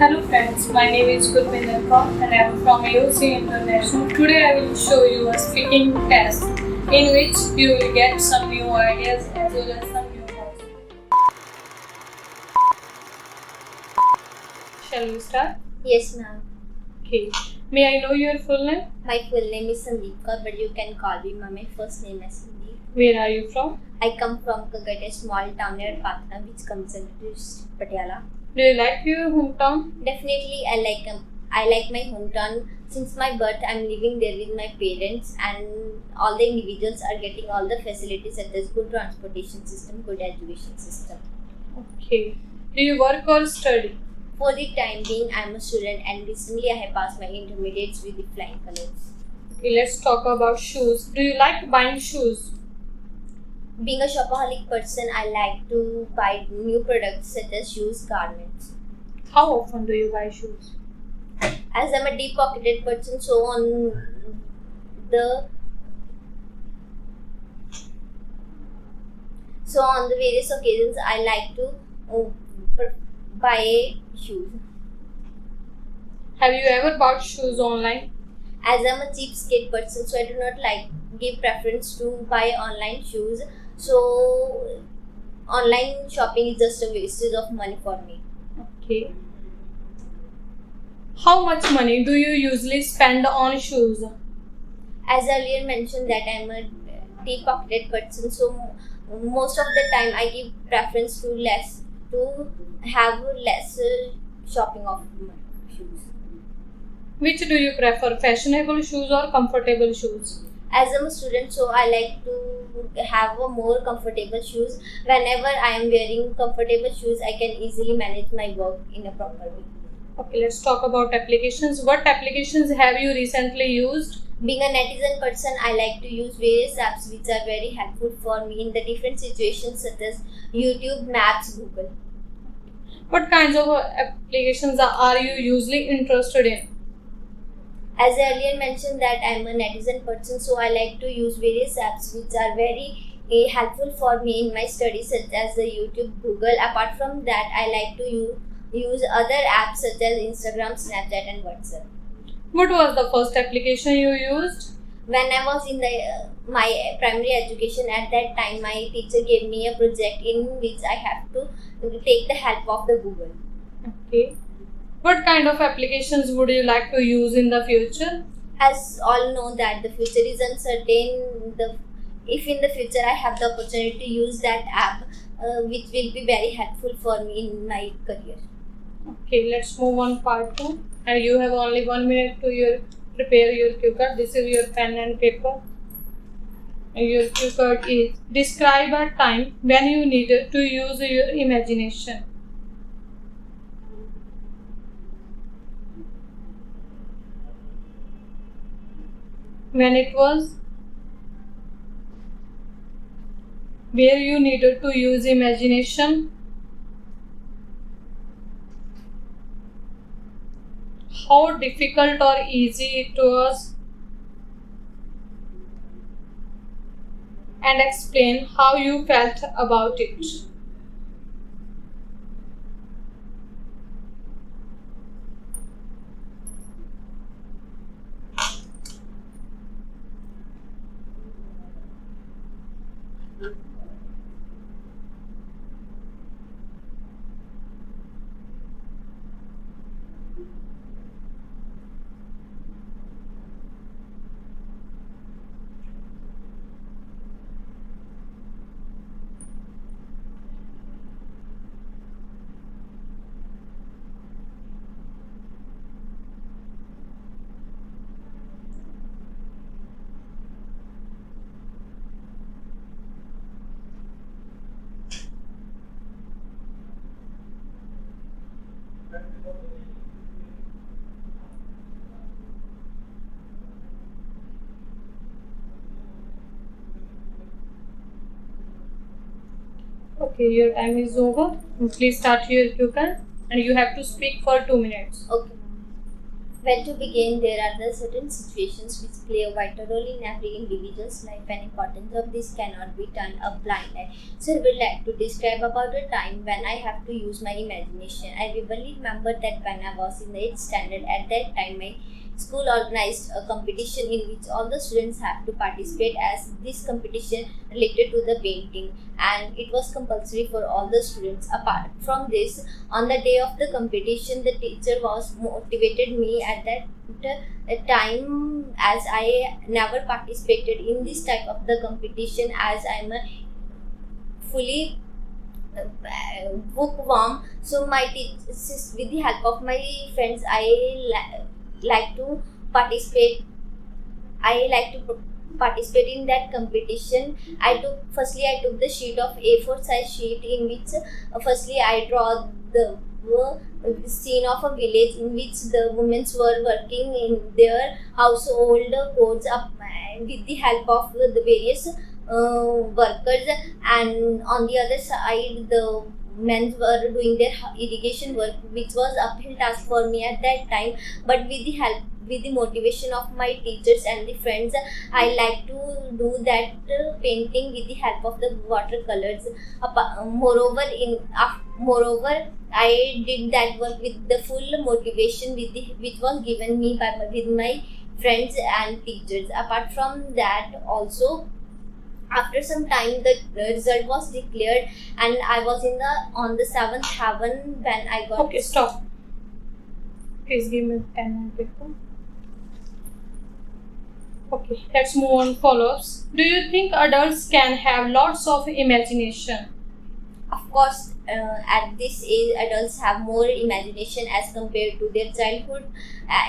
Hello friends, my name is Gurvinder Kaur and I am from AOC International. Today I will show you a speaking test in which you will get some new ideas as well as some new words. Shall we start? Yes, ma'am. Okay. May I know your full name? My full name is Sandeep Kaur, but you can call me my first name as Sandeep. Where are you from? I come from Kagat, a small town near Patna, which comes under Patiala. Do you like your hometown? Definitely, I like my hometown. Since my birth, I'm living there with my parents, and all the individuals are getting all the facilities such as good transportation system, good education system. Okay. Do you work or study? For the time being, I'm a student, and recently I have passed my intermediates with the flying colors. Okay, let's talk about shoes. Do you like buying shoes? Being a shopaholic person, I like to buy new products such as shoes, garments. How often do you buy shoes? As I'm a deep-pocketed person, so on the various occasions, I like to buy shoes. Have you ever bought shoes online? As I'm a cheapskate person, so I do not give preference to buy online shoes. So online shopping is just a wastage of money for me. Okay. How much money do you usually spend on shoes? As earlier mentioned that I'm a deep-pocketed person, so most of the time I give preference to have less shopping of shoes. Which do you prefer, fashionable shoes or comfortable shoes? As I'm a student, so I like to have a more comfortable shoes. Whenever I am wearing comfortable shoes, I can easily manage my work in a proper way. Okay, let's talk about applications. What applications have you recently used? Being a netizen person, I like to use various apps which are very helpful for me in the different situations such as YouTube, Maps, Google. What kinds of applications are you usually interested in? As I earlier mentioned that I am a netizen person, so I like to use various apps which are very helpful for me in my studies such as the YouTube, Google. Apart from that, I like to use other apps such as Instagram, Snapchat and WhatsApp. What was the first application you used? When I was in my primary education, at that time my teacher gave me a project in which I have to take the help of the Google. Okay. What kind of applications would you like to use in the future? As all know that the future is uncertain, if in the future I have the opportunity to use that app, which will be very helpful for me in my career. Okay, let's move on part 2. And you have only 1 minute to prepare your cue card. This is your pen and paper. And your cue card is describe a time when you needed to use your imagination. When it was? Where you needed to use imagination? How difficult or easy it was? And explain how you felt about it. Okay, your time is over. Please start your cue card and you have to speak for 2 minutes. Okay. Well, to begin, there are the certain situations which play a vital role in every individual's life, and importance of this cannot be turned a blind eye. So, I would like to describe about a time when I have to use my imagination. I vividly remember that when I was in the 8th standard, at that time my school organized a competition in which all the students have to participate, as this competition related to the painting, and it was compulsory for all the students. Apart from this, on the day of the competition, the teacher was motivated me at that time, as I never participated in this type of the competition, as I'm a fully bookworm. So my with the help of my friends, like to participate. I like to participate in that competition. I took the sheet of A4 size sheet, in which firstly I draw the scene of a village in which the women were working in their household chores up with the help of the various workers, and on the other side the men were doing their irrigation work, which was uphill task for me at that time. But with the motivation of my teachers and the friends, I like to do that painting with the help of the watercolors. Moreover, I did that work with the full motivation which was given me with my friends and teachers. Apart from that, also after some time the result was declared, and I was on the 7th heaven when I got. Okay, stop. Please give me pen and paper. Okay, let's move on. Follow-ups. Do you think adults can have lots of imagination? Of course, at this age, adults have more imagination as compared to their childhood.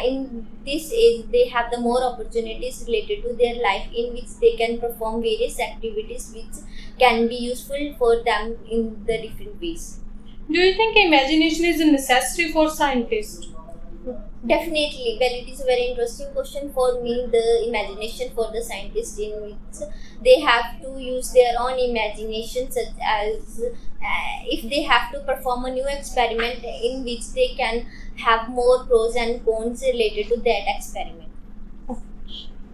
In this age, they have the more opportunities related to their life, in which they can perform various activities which can be useful for them in the different ways. Do you think imagination is a necessity for scientists? Definitely. Well, it is a very interesting question for me. The imagination for the scientists, in which they have to use their own imagination, such as if they have to perform a new experiment in which they can have more pros and cons related to that experiment.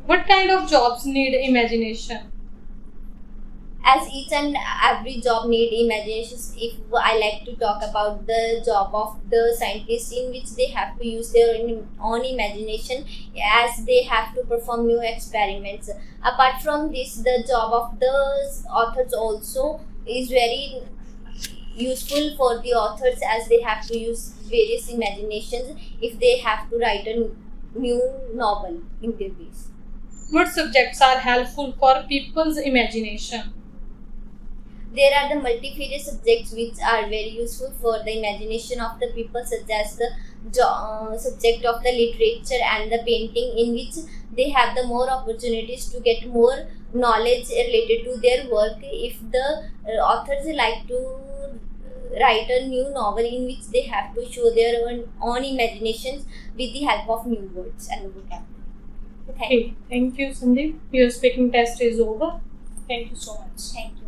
What kind of jobs need imagination? As each and every job need imagination, if I like to talk about the job of the scientists, in which they have to use their own imagination, as they have to perform new experiments. Apart from this, the job of the authors also is very useful for the authors, as they have to use various imaginations if they have to write a new novel in their ways. What subjects are helpful for people's imagination? There are the multifarious subjects which are very useful for the imagination of the people, such as the subject of the literature and the painting, in which they have the more opportunities to get more knowledge related to their work. If the authors like to write a new novel, in which they have to show their own imaginations with the help of new words and vocabulary. Thank you, Sandeep. Your speaking test is over. Thank you so much. Thank you.